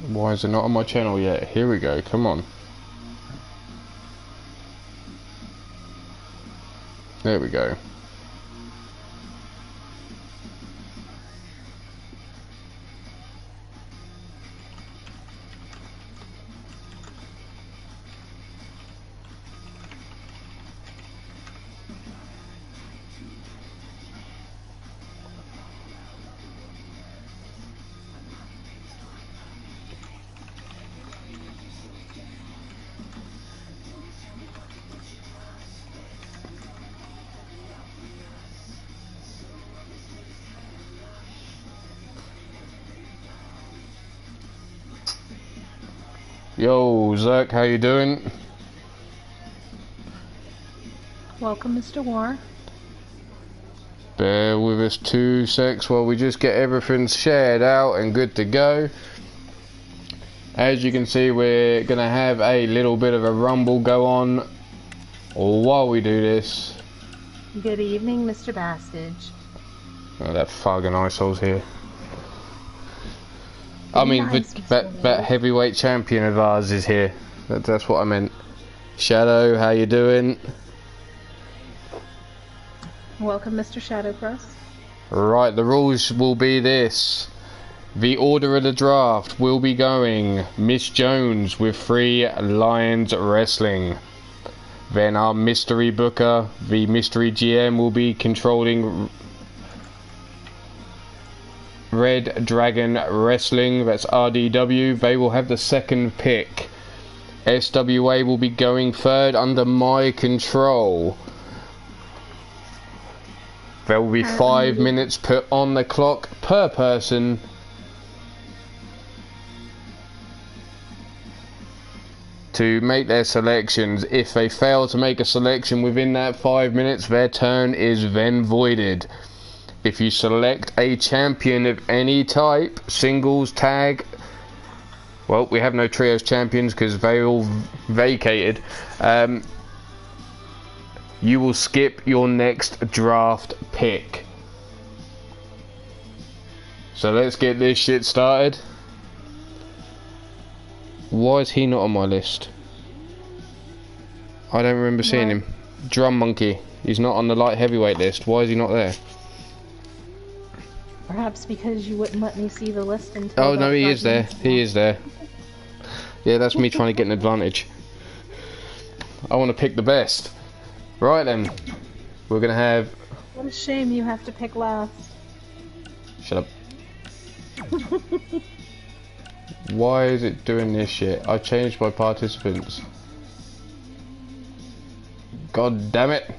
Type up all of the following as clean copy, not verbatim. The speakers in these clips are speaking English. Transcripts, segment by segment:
Why is it not on my channel yet? Here we go, come on. There we go. Yo, Zerk, how you doing? Welcome, Mr. War. Bear with us 2 secs while we just get everything shared out and good to go. As you can see, we're gonna have a little bit of a rumble go on while we do this. Good evening, Mr. Bastage. Oh, that fucking eyesole's here. I mean, that heavyweight champion of ours is here. That's what I meant. Shadow, how you doing? Welcome, Mr. Shadowcross. Right, the rules will be this. The order of the draft will be going Miss Jones with 3 Lions Wrestling. Then our mystery booker, the mystery GM, will be controlling Red Dragon Wrestling, that's RDW. They will have the 2nd pick. SWA will be going 3rd under my control. There will be 5 minutes put on the clock per person. To make their selections. If they fail to make a selection within that 5 minutes, their turn is then voided. If you select a champion of any type, singles, tag, well, we have no trios champions because they all vacated, you will skip your next draft pick. So let's get this shit started. Why is he not on my list? I don't remember seeing him. Drum Monkey. He's not on the light heavyweight list. Why is he not there? Perhaps because you wouldn't let me see the list until... Oh no, he is there. He is there. Yeah, that's me trying to get an advantage. I want to pick the best. Right then. We're going to have... What a shame you have to pick last. Shut up. Why is it doing this shit? I changed my participants. God damn it.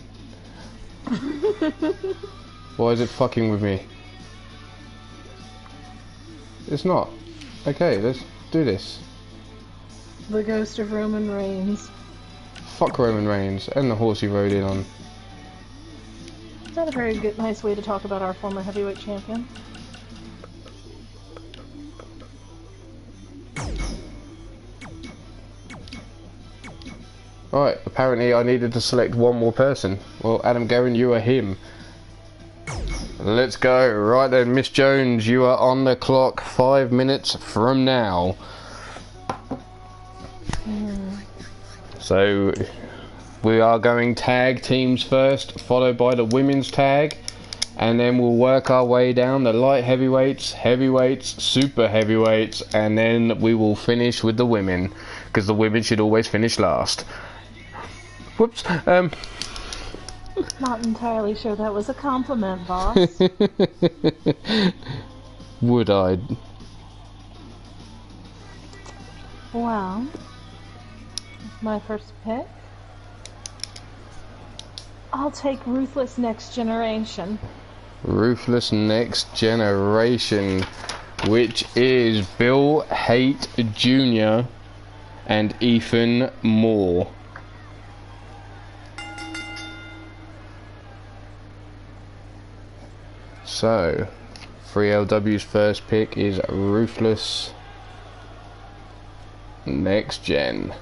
Why is it fucking with me? It's not. Okay, let's do this. The ghost of Roman Reigns. Fuck Roman Reigns and the horse he rode in on. Is that a very good, nice way to talk about our former heavyweight champion? Right, apparently I needed to select one more person. Well, Adam Guerin, you are him. Let's go. Right then, Miss Jones, you are on the clock 5 minutes from now. So, we are going tag teams first, followed by the women's tag. And then we'll work our way down the light heavyweights, heavyweights, super heavyweights, and then we will finish with the women. Because the women should always finish last. Whoops. Not entirely sure that was a compliment, boss. Would I? Well, my first pick. I'll take Ruthless Next Generation. Ruthless Next Generation, which is Bill Haight Jr. and Ethan Moore. So, 3LW's first pick is Ruthless Next Gen.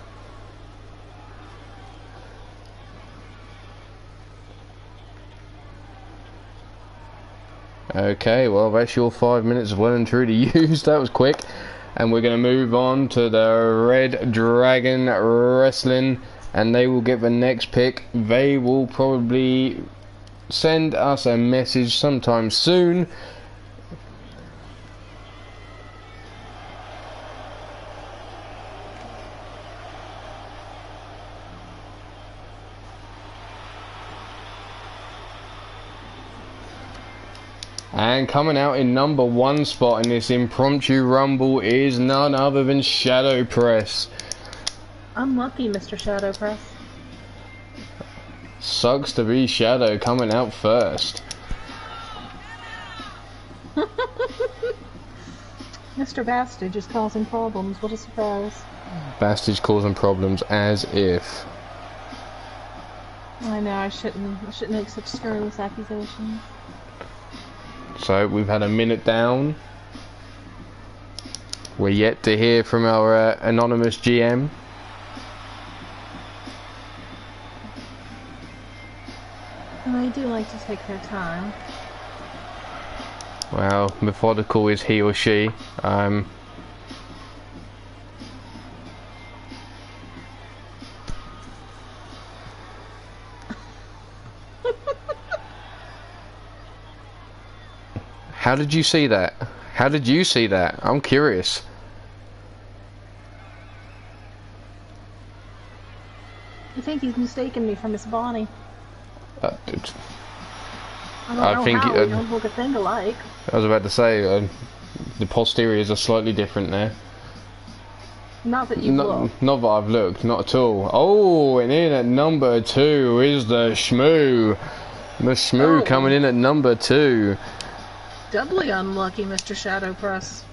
Okay, well that's your 5 minutes well and truly used. That was quick. and we're going to move on to the Red Dragon Wrestling, and they will get the next pick. They will probably send us a message sometime soon. And coming out in number 1 spot in this impromptu rumble is none other than Shadow Press. Unlucky, Mr. Shadow Press. Sucks to be Shadow coming out first. Mr. Bastage is causing problems. What a surprise. Bastage causing problems as if. I know, I shouldn't make such scurrilous accusations. So we've had a minute down. We're yet to hear from our anonymous GM. And they do like to take their time. Well, methodical is he or she. How did you see that? How did you see that? I'm curious. I think he's mistaken me for Miss Bonnie. I I don't think know how, we don't look a thing alike. I was about to say, the posteriors are slightly different there. Not that you look. Not that I've looked, not at all. Oh, and in at number 2 is the Shmoo. The Shmoo coming in at number 2. Doubly unlucky, Mr. Shadow Press.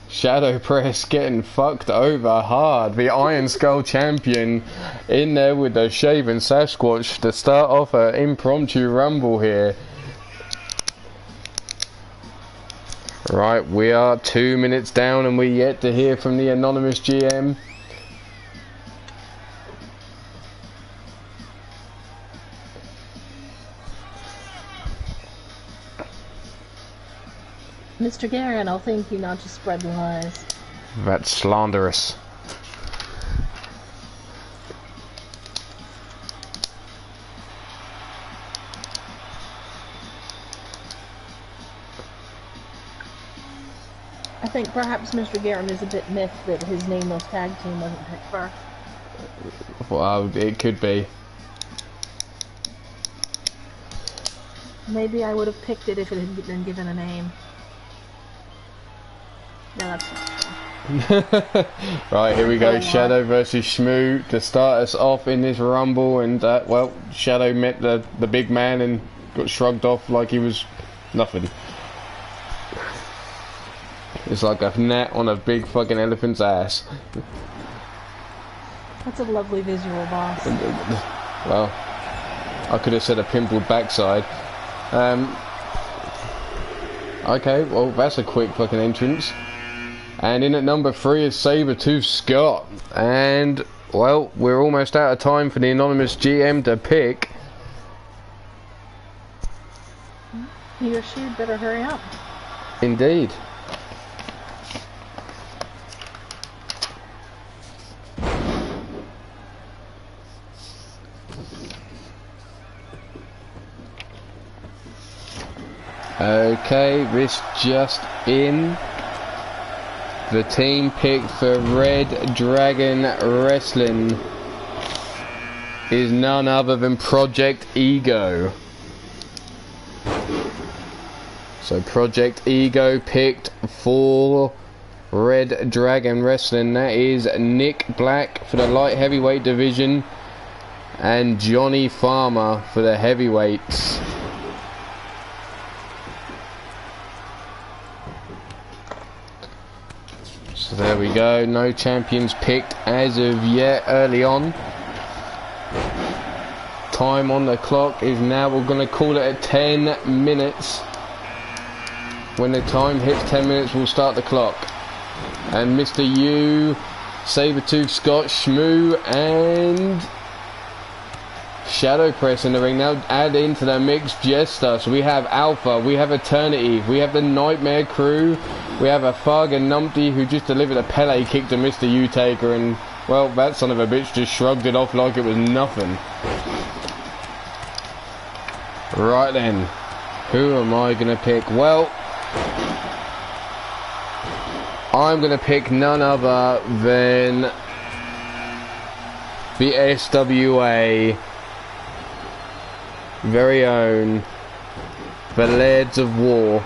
Shadow Press getting fucked over hard. The Iron Skull champion in there with the Shaven Sasquatch to start off an impromptu rumble here. Right, we are 2 minutes down and we're yet to hear from the anonymous GM. Mr. Garen, I'll thank you not to spread lies. That's slanderous. I think perhaps Mr. Garen is a bit miffed that his nameless tag team wasn't picked first. Well, it could be. Maybe I would have picked it if it had been given a name. No, that's not. Right, here we go. Shadow versus Shmoo to start us off in this rumble, and well, Shadow met the big man and got shrugged off like he was nothing. It's like a gnat on a big fucking elephant's ass. That's a lovely visual, boss. Well, I could have said a pimpled backside. Okay, well, that's a quick fucking entrance. And in at number 3 is Sabertooth Scott. And, well, we're almost out of time for the anonymous GM to pick. He or she better hurry up. Indeed. Okay, this just in. The team picked for Red Dragon Wrestling is none other than Project Ego. So Project Ego picked for Red Dragon Wrestling. That is Nick Black for the light heavyweight division and Johnny Farmer for the heavyweights. So there we go, no champions picked as of yet early on. Time on the clock is now, we're going to call it at 10 minutes. When the time hits 10 minutes, we'll start the clock. And Mr. U, Sabertooth Scott, Shmoo, and Shadow Press in the ring. Now add into the mix Jester. So we have Alpha, we have Eternity, we have the Nightmare Crew, we have a Thug and Numpty who just delivered a Pele kick to Mr. U-Taker, and well, that son of a bitch just shrugged it off like it was nothing. Right then, who am I gonna pick? Well, I'm gonna pick none other than the SWA very own, the Lairds of War,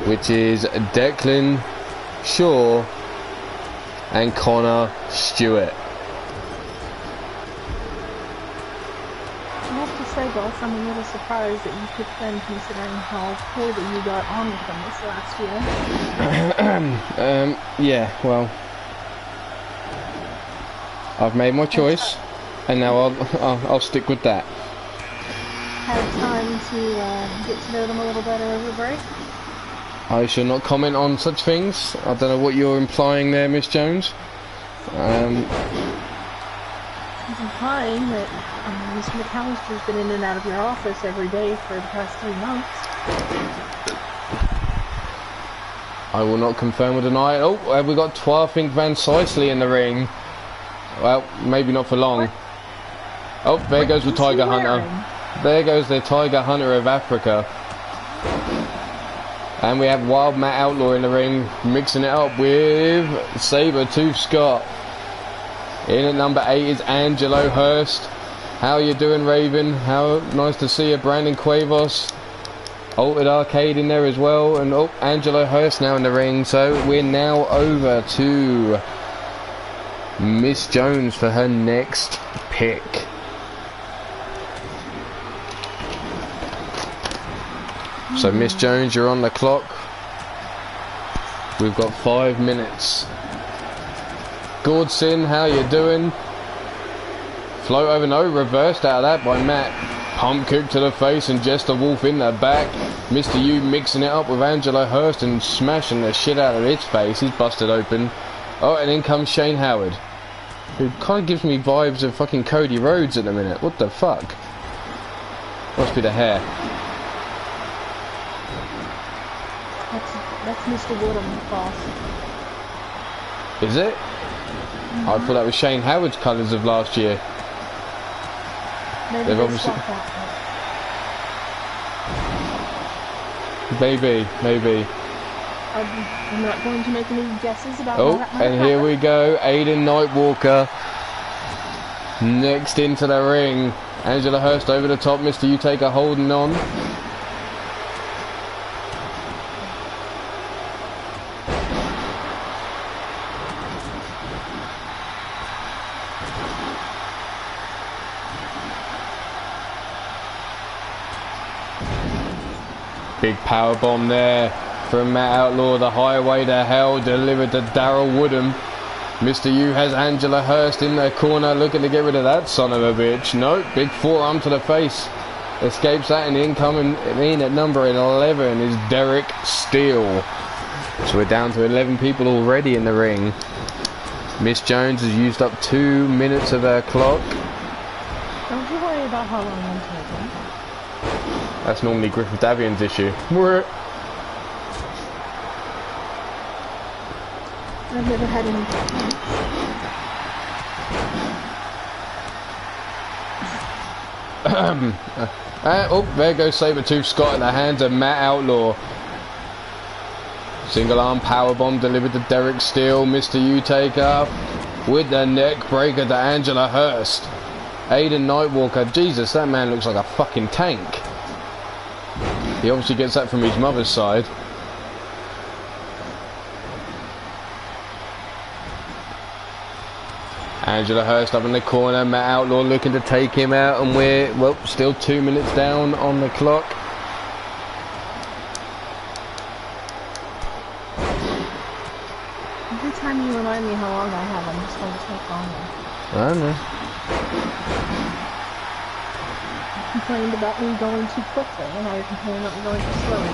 which is Declan Shaw and Connor Stewart. I have to say, Golf, I'm a little surprised that you picked them considering how poor that you got on with them this last year. Yeah, well, I've made my choice, and now I'll stick with that. Had time to get to know them a little better over the break? I shall not comment on such things. I don't know what you're implying there, Miss Jones. He's implying that Mr. McAllister's been in and out of your office every day for the past 3 months. I will not confirm or deny it. Oh, have we got Twarfink Van Sysley in the ring? Well, maybe not for long. Oh, there goes the Tiger Hunter. There goes the Tiger Hunter of Africa. And we have Wild Matt Outlaw in the ring, mixing it up with Saber-Tooth Scott. In at number 8 is Angelo Hurst. How you doing, Raven? How nice to see you, Brandon Cuevas. Altered Arcade in there as well. And oh, Angelo Hurst now in the ring. So we're now over to Miss Jones for her next pick. So Miss Jones, you're on the clock. We've got 5 minutes. Gordson, how you doing? Float over, no, reversed out of that by Matt. Pump kick to the face and Jester Wolf in the back. Mr. U mixing it up with Angelo Hurst and smashing the shit out of its face. He's busted open. Oh, and in comes Shane Howard, who kind of gives me vibes of fucking Cody Rhodes at the minute. What the fuck? Must be the hair. That's Mr. Woodham, boss. Is it? I thought that was Shane Howard's colours of last year. Maybe They've they obviously... swapped that. Maybe. I'm not going to make any guesses about Oh, how that might and have here happened. we go. Aiden Nightwalker next into the ring. Angela Hurst over the top. Mr. U-Taker holding on. Big power bomb there from Matt Outlaw. The highway to hell delivered to Daryl Woodham. Mr. U has Angela Hurst in the corner looking to get rid of that son of a bitch. Nope, big forearm to the face. Escapes that, and incoming in at number 11 is Derek Steele. So we're down to 11 people already in the ring. Miss Jones has used up 2 minutes of her clock. Don't you worry about how long I'm taking. That's normally Griffith Davian's issue. I've never had any complaints. Oh, there goes Saber-Tooth Scott in the hands of Matt Outlaw. Single arm powerbomb delivered to Derek Steele. Mr. U-Taker with the neck breaker to Angela Hurst. Aiden Nightwalker. Jesus, that man looks like a fucking tank. He obviously gets that from his mother's side. Angela Hurst up in the corner. Matt Outlaw looking to take him out, and we're, well, still 2 minutes down on the clock. Every time you remind me how long I have, I'm just going to take longer. I don't know. Complained about me going too quickly, and now you're complaining about me going too slowly.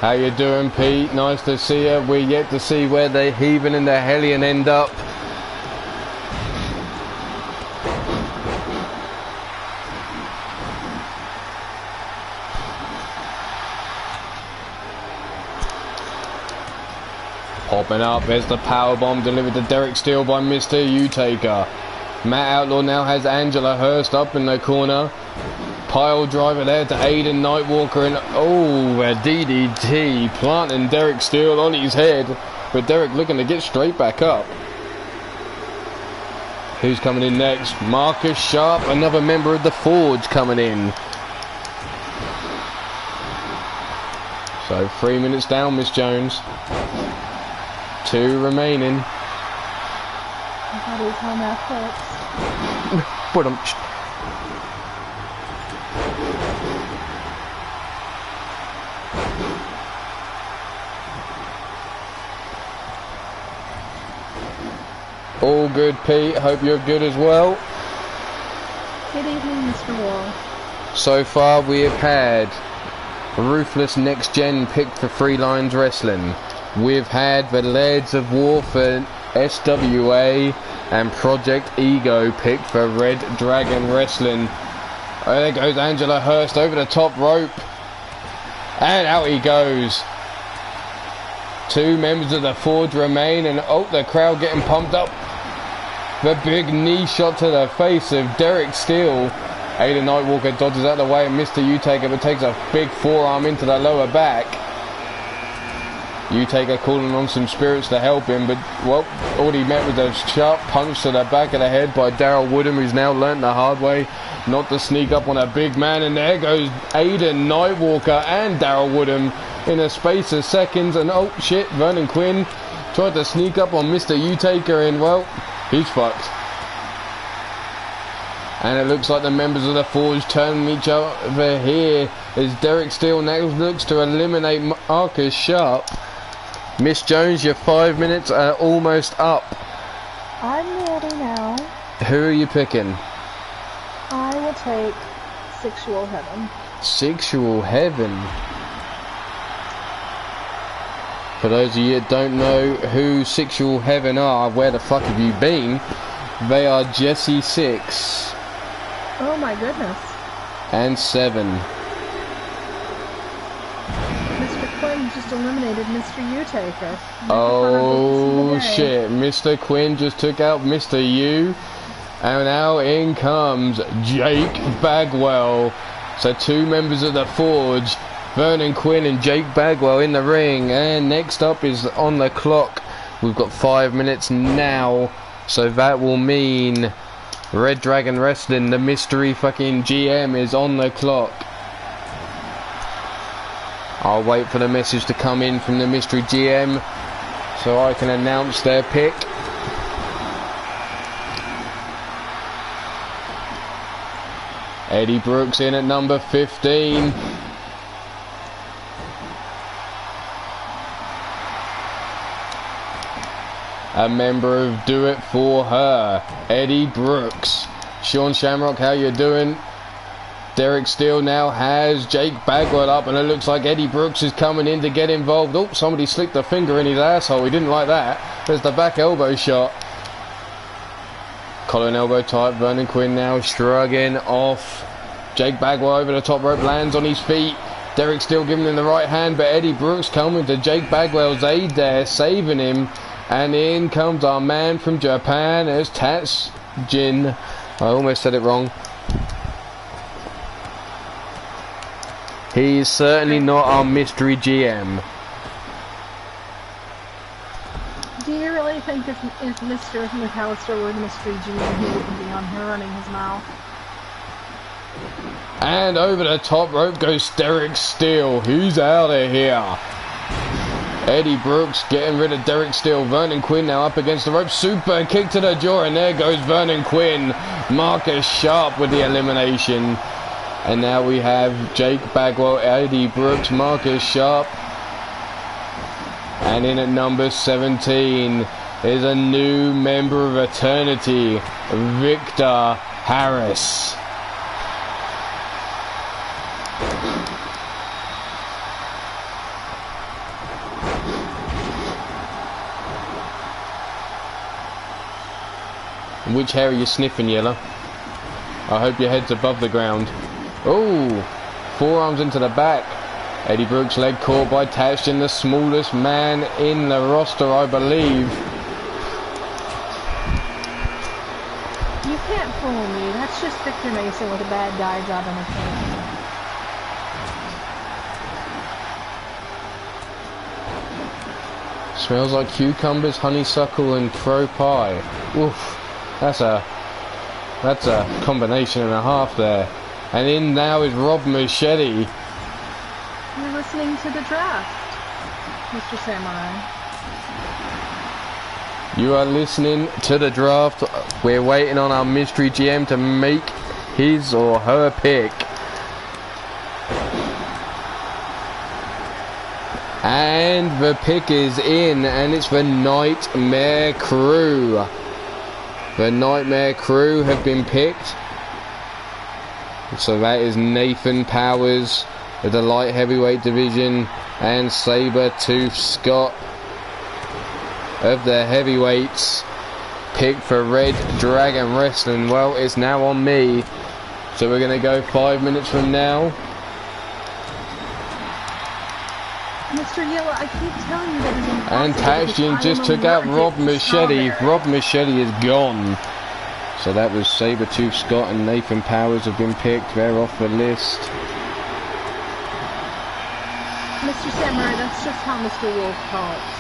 How you doing, Pete? Nice to see you. We're yet to see where the Heathen and the Hellion end up. Popping up, there's the power bomb delivered to Derek Steele by Mr. U-Taker. Matt Outlaw now has Angela Hurst up in the corner. Pile driver there to Aiden Nightwalker, and oh, a DDT planting Derek Steele on his head, but Derek looking to get straight back up. Who's coming in next? Marcus Sharp, another member of the Forge coming in. So 3 minutes down, Miss Jones. 2 remaining. That is how math works. But all good, Pete. Hope you're good as well. Good evening, Mr. Wall. So far we have had Ruthless Next Gen picked for Free Lines Wrestling. We've had the Lairds of War for SWA and Project Ego picked for Red Dragon Wrestling. Oh, there goes Angela Hurst over the top rope. And out he goes. 2 members of the Forge remain, and oh, the crowd getting pumped up. The big knee shot to the face of Derek Steele. Aiden Nightwalker dodges out of the way, and Mr. U-Taker but takes a big forearm into the lower back. U-Taker calling on some spirits to help him, but well, all he met was a sharp punch to the back of the head by Daryl Woodham, who's now learnt the hard way not to sneak up on a big man, and there goes Aiden Nightwalker and Daryl Woodham in a space of seconds, and oh shit, Vernon Quinn tried to sneak up on Mr. U-Taker, and well, he's fucked. And it looks like the members of the Forge turning each other here as Derek Steele now looks to eliminate Marcus Sharp. Miss Jones, your 5 minutes are almost up. I'm ready now. Who are you picking? I will take Sexual Heaven. Sexual Heaven. For those of you that don't know who Sexual Heaven are, where the fuck have you been? They are Jesse 6. Oh my goodness. And 7. Mr. Quinn just eliminated Mr. U-Taker. Oh shit, Mr. Quinn just took out Mr. U. And now in comes Jake Bagwell. So 2 members of the Forge, Vernon Quinn and Jake Bagwell in the ring. And next up is on the clock. We've got 5 minutes now. So that will mean Red Dragon Wrestling, the mystery fucking GM, is on the clock. I'll wait for the message to come in from the mystery GM so I can announce their pick. Eddie Brooks in at number 15. A member of Do It For Her, Eddie Brooks. Sean Shamrock, how you doing? Derek Steele now has Jake Bagwell up, and it looks like Eddie Brooks is coming in to get involved. Oh, somebody slipped a finger in his asshole. He didn't like that. There's the back elbow shot. Collar and elbow type. Vernon Quinn now shrugging off. Jake Bagwell over the top rope, lands on his feet. Derek Steele giving him the right hand, but Eddie Brooks coming to Jake Bagwell's aid there, saving him. And in comes our man from Japan as Tats Jin. I almost said it wrong. He's certainly not our mystery GM. Do you really think if Mr. McAllister were the mystery GM, he wouldn't be on here running his mouth? And over the top rope goes Derek Steele. Who's out of here? Eddie Brooks getting rid of Derek Steele. Vernon Quinn now up against the rope. Super kick to the jaw, and there goes Vernon Quinn. Marcus Sharp with the elimination. And now we have Jake Bagwell, Eddie Brooks, Marcus Sharp. And in at number 17 is a new member of Eternity, Victor Harris. Which hair are you sniffing, Yella? I hope your head's above the ground. Oh, forearms into the back. Eddie Brooks' leg caught by Tashton, the smallest man in the roster, I believe. You can't fool me. That's just Victor Mason with a bad dye job in his hand. Smells like cucumbers, honeysuckle, and crow pie. Oof, that's a combination and a half there. And in now is Rob Machete. You're listening to the draft, Mr. Samurai. You are listening to the draft. We're waiting on our mystery GM to make his or her pick. And the pick is in, and it's the Nightmare Crew. The Nightmare Crew have been picked. So that is Nathan Powers of the light heavyweight division and Saber-Tooth Scott of the heavyweights, picked for Red Dragon Wrestling. Well, it's now on me, so we're going to go 5 minutes from now. Mr. Yella, I keep telling you that it's impossible. And Tashian just took out Rob Machete. Rob Machete is gone. So that was Saber-Tooth Scott and Nathan Powers have been picked. They're off the list. Mr. Samurai, that's just how Mr. Wolf talks.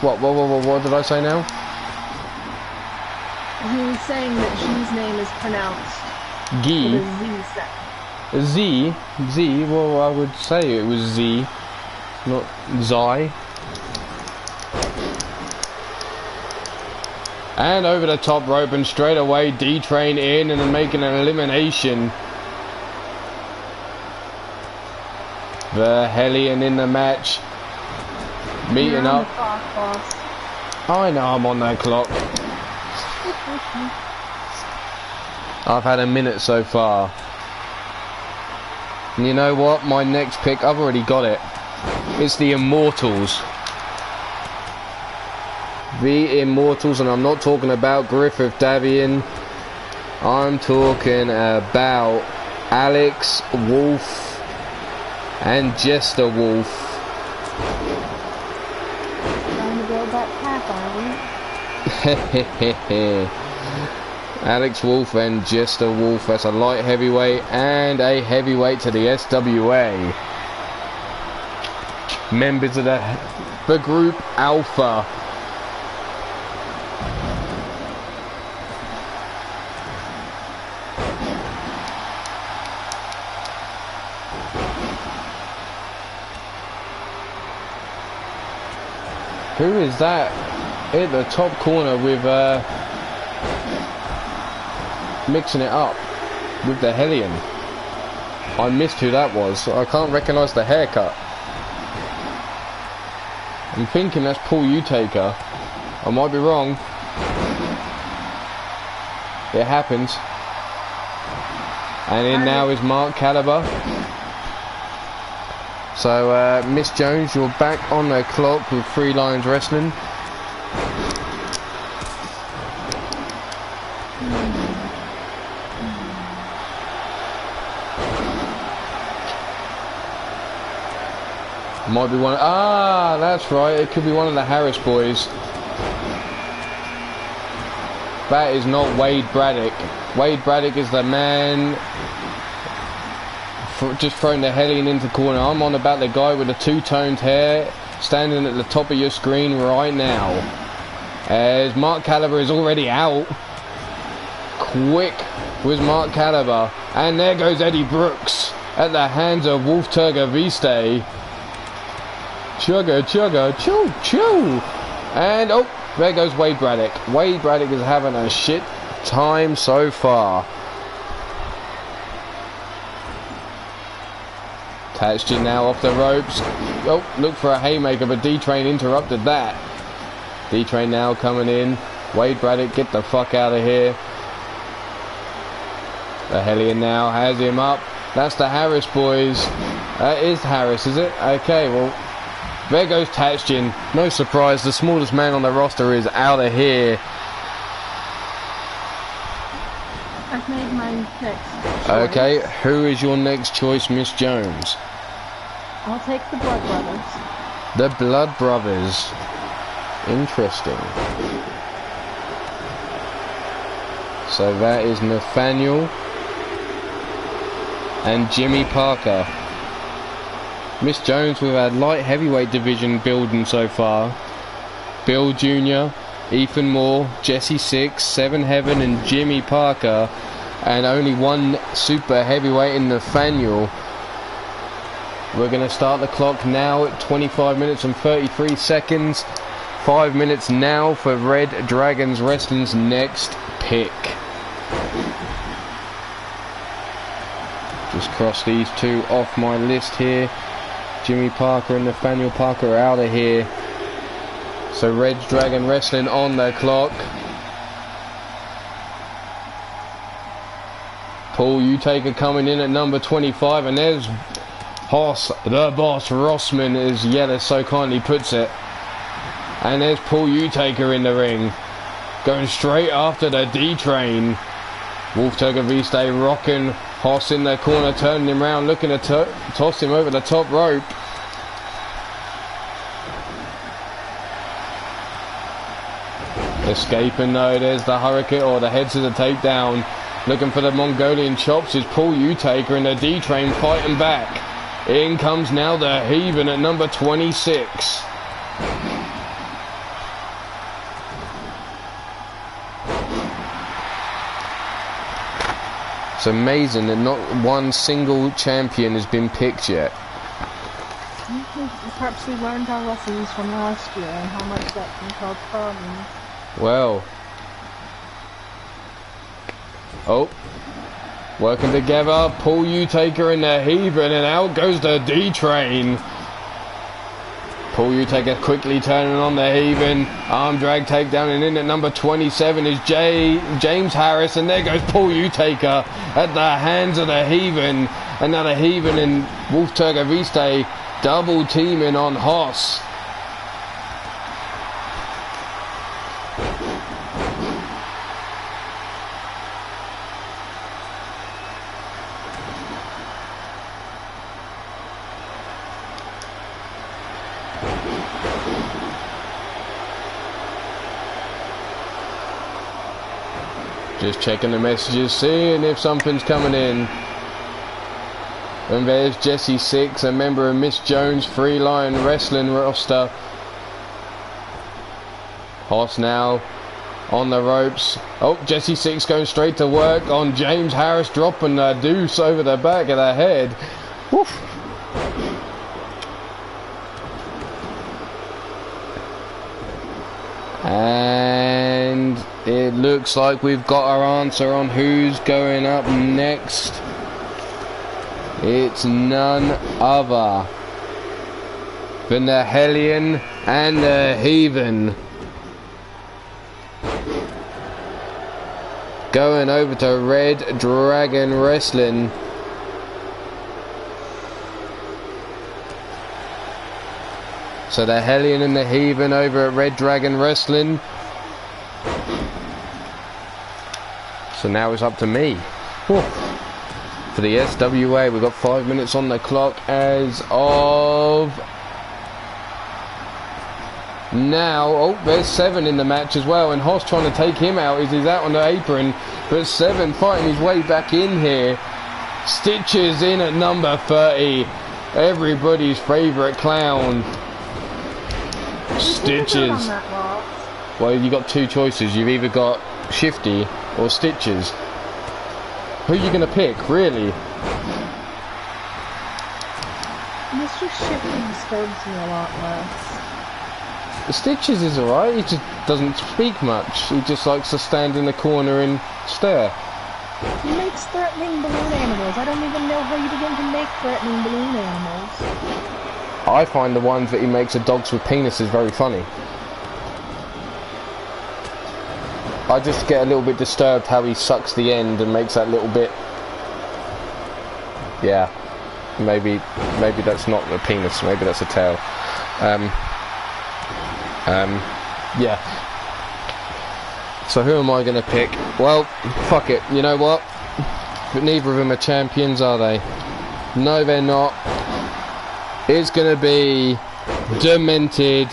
What did I say now? He was saying that G's name is pronounced Gee. with a Z sound. Z, well, I would say it was Z, not Zai. And over the top rope, and straight away D-Train in and then making an elimination. The Hellion in the match, meeting up. I know I'm on that clock. I've had a minute so far. And you know what? My next pick, I've already got it. It's the Immortals. The Immortals, and I'm not talking about Griffith Davian. I'm talking about Alex Wolf and Jester Wolf. Trying to build that pack, aren't we? Alex Wolf and Jester Wolf. That's a light heavyweight and a heavyweight to the SWA. Members of the group Alpha. Who is that in the top corner with mixing it up with the Hellion? I missed who that was. I can't recognise the haircut. I'm thinking that's Paul Utaker. I might be wrong. It happens. And in now is Mark Caliber. So, Miss Jones, you're back on the clock with Three Lions Wrestling. Might be one. Ah, that's right. It could be one of the Harris boys. That is not Wade Braddock. Wade Braddock is the man just throwing the Hellion into the corner. I'm on about the guy with the two-toned hair standing at the top of your screen right now. As Mark Caliber is already out. Quick was Mark Caliber. And there goes Eddie Brooks at the hands of Wolf Turga Viste. Chugga, chugga, chew, chew. And, oh, there goes Wade Braddock. Wade Braddock is having a shit time so far. Tatchin now off the ropes. Oh, look for a haymaker, but D-Train interrupted that. D-Train now coming in. Wade Braddock, get the fuck out of here. The Hellion now has him up. That's the Harris boys. That is Harris, is it? Okay, well, there goes Tatchin. No surprise, the smallest man on the roster is out of here. I I've made my next choice. Okay, who is your next choice, Miss Jones? I'll take the Blood Brothers. The Blood Brothers. Interesting. So that is Nathaniel and Jimmy Parker. Miss Jones, we've had light heavyweight division building so far. Bill Jr., Ethan Moore, Jesse Six, Seven Heaven and Jimmy Parker, and only one super heavyweight in Nathaniel. We're going to start the clock now at 25 minutes and 33 seconds. 5 minutes now for Red Dragons Wrestling's next pick. Just cross these two off my list here. Jimmy Parker and Nathaniel Parker are out of here. So Red Dragon Wrestling on the clock. Paul Utaker coming in at number 25, and there's Hoss, the Boss Rossman, as Yeller so kindly puts it. And there's Paul Utaker in the ring, going straight after the D-Train. Wolf Turger V-Stay rocking Hoss in the corner, turning him around, looking to toss him over the top rope. Escaping though, there's the Hurricane, or the head to the takedown. Looking for the Mongolian chops is Paul Utaker, and the D-Train fighting back. In comes now the Heathen at number 26. It's amazing that not one single champion has been picked yet. Perhaps we learned our lessons from last year and how much that can cause problems. Well. Oh. Working together. Paul Utaker and the Heathen, and out goes the D-Train. Paul Utaker quickly turning on the Heathen. Arm drag takedown, and in at number 27 is James Harris, and there goes Paul Utaker at the hands of the Heathen. And now the Heathen and Wolf Turger V-Stay double teaming on Hoss. Just checking the messages, seeing if something's coming in. And there's Jesse Six, a member of Miss Jones' Free Lion Wrestling roster. Hoss now on the ropes. Oh, Jesse Six going straight to work on James Harris, dropping the deuce over the back of the head. Woof. And it looks like we've got our answer on who's going up next. It's none other than the Hellion and the Heathen. Going over to Red Dragon Wrestling. So the Hellion and the Heathen over at Red Dragon Wrestling. So now it's up to me. Whew. For the SWA, we've got 5 minutes on the clock as of now. Oh, there's Seven in the match as well, and Hoss trying to take him out as he's out on the apron, but Seven fighting his way back in here. Stitches in at number 30, everybody's favourite clown. Stitches. Well, you got two choices. You've either got Shifty or Stitches. Who are you going to pick, really? Mr. Shifty disturbs me a lot less. The Stitches is alright, he just doesn't speak much. He just likes to stand in the corner and stare. He makes threatening balloon animals. I don't even know how you begin to make threatening balloon animals. I find the ones that he makes of dogs with penises very funny. I just get a little bit disturbed how he sucks the end and makes that little bit. Yeah, maybe that's not a penis, maybe that's a tail. Yeah. So who am I going to pick? Well, fuck it. You know what? But neither of them are champions, are they? No, they're not. It's going to be Demented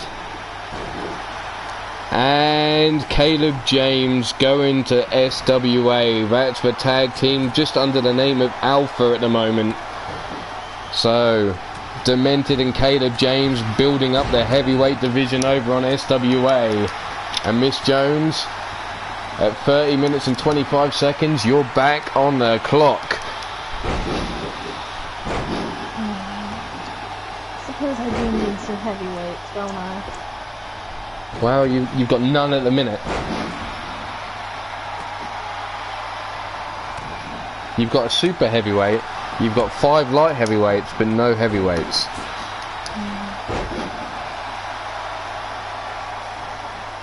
and Caleb James going to SWA. That's the tag team just under the name of Alpha at the moment. So, Demented and Caleb James building up the heavyweight division over on SWA. And Miss Jones, at 30 minutes and 25 seconds, you're back on the clock. I suppose I do need some heavyweights, don't I? Well, you've got none at the minute. You've got a super heavyweight, you've got 5 light heavyweights, but no heavyweights.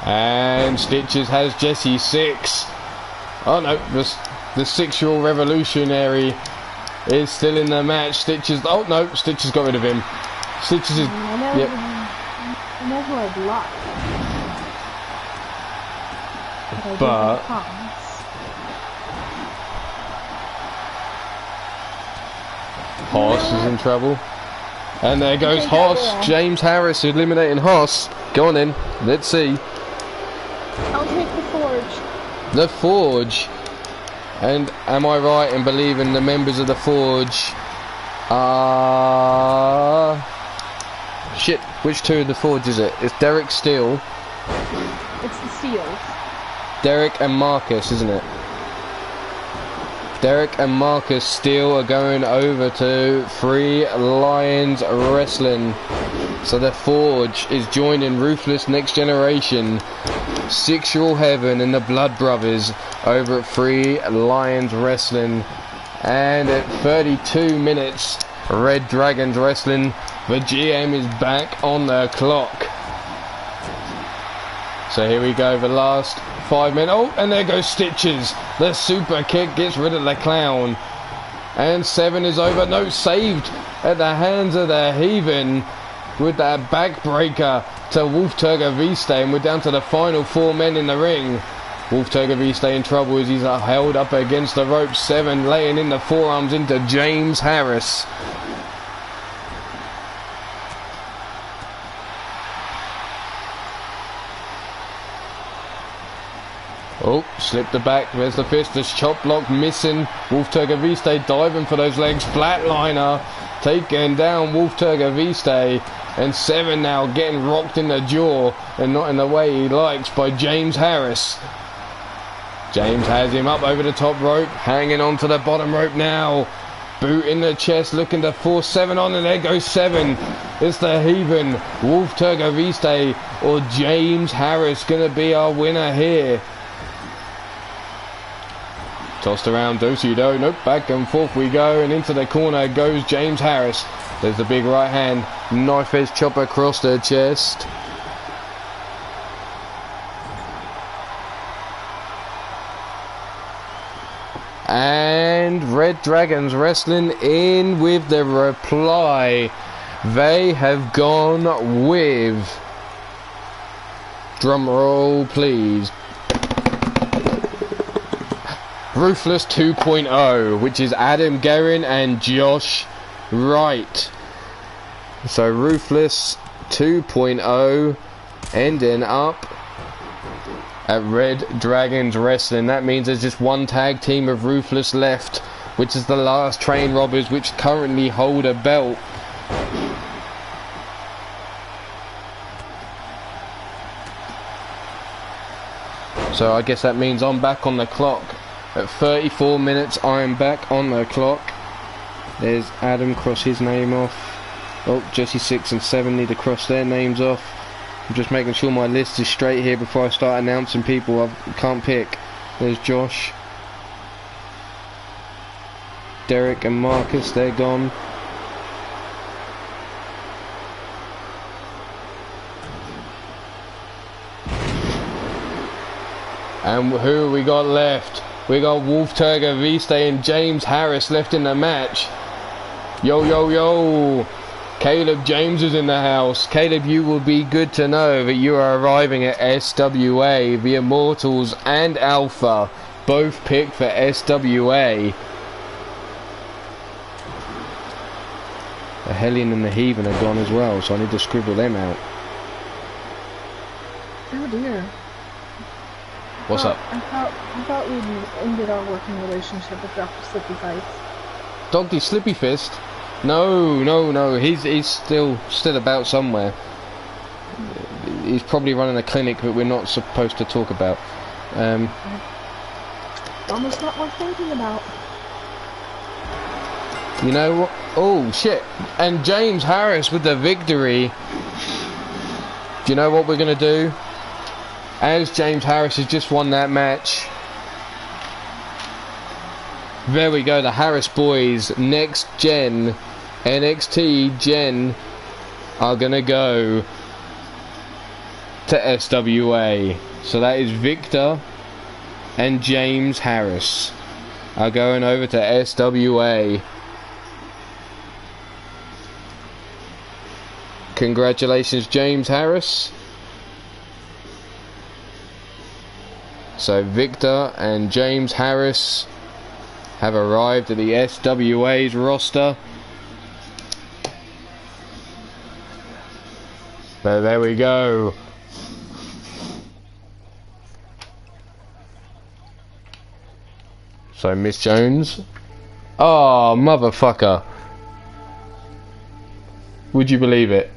And Stitches has Jesse 6. Oh no, the 6-year-old revolutionary is still in the match. Stitches, oh no, Stitches got rid of him. Stitches is, yep. I know who I'd like. But Hoss is in trouble. And there goes Hoss. James Harris eliminating Hoss. Go on in. Let's see. I'll take the Forge. The Forge. And am I right in believing the members of the Forge are... Shit, which two of the Forge is it? It's Derek Steele. It's the Steels. Derek and Marcus, isn't it? Derek and Marcus Steele are going over to Free Lions Wrestling. So the Forge is joining Ruthless Next Generation, 6-Year-Old Heaven and the Blood Brothers over at Free Lions Wrestling. And at 32 minutes, Red Dragons Wrestling, the GM is back on the clock. So here we go, the last 5 minutes. Oh, and there goes Stitches. The super kick gets rid of the clown. And 7 is over. No, saved at the hands of the Heathen with that backbreaker to Wolf Turger Viste. And we're down to the final 4 men in the ring. Wolf Turger Viste in trouble as he's held up against the rope. 7 laying in the forearms into James Harris. Oh, slipped the back. There's the fist. The chop block missing. Wolf Turger Viste diving for those legs. Flatliner taking down Wolf Turger Viste. And 7 now getting rocked in the jaw and not in the way he likes by James Harris. James has him up over the top rope. Hanging on to the bottom rope now. Boot in the chest, looking to force 7 on, and there goes 7. It's the Heathen, Wolf Turger Viste or James Harris going to be our winner here. Tossed around, do-si-do, nope, back and forth we go, and into the corner goes James Harris. There's the big right hand, knife edge chop across the chest. And Red Dragons Wrestling in with the reply. They have gone with, drum roll please, Ruthless 2.0, which is Adam Guerin and Josh Wright. So Ruthless 2.0 ending up at Red Dragons Wrestling. That means there's just one tag team of Ruthless left, which is the last Train Robbers, which currently hold a belt. So I guess that means I'm back on the clock. At 34 minutes, I am back on the clock. There's Adam, cross his name off. Oh, Jesse 6 and 7 need to cross their names off. I'm just making sure my list is straight here before I start announcing people I can't pick. There's Josh, Derek and Marcus, they're gone. And who we got left? We got Wolf Turger Viste and James Harris left in the match. Yo, yo, yo. Caleb James is in the house. Caleb, you will be good to know that you are arriving at SWA. The Immortals and Alpha both picked for SWA. The Hellion and the Heathen are gone as well, so I need to scribble them out. Oh dear. What's up? I thought we'd ended our working relationship with Dr. Slippy Face. Dr. Slippy Fist? No. He's still about somewhere. He's probably running a clinic that we're not supposed to talk about. Almost not worth thinking about. You know what? Oh shit! And James Harris with the victory. Do you know what we're gonna do? As James Harris has just won that match. There we go, the Harris boys, next gen, NXT gen, are gonna go to SWA. So that is Victor and James Harris are going over to SWA. Congratulations, James Harris. So Victor and James Harris have arrived at the SWA's roster. So there we go. So Miss Jones. Oh, motherfucker. Would you believe it?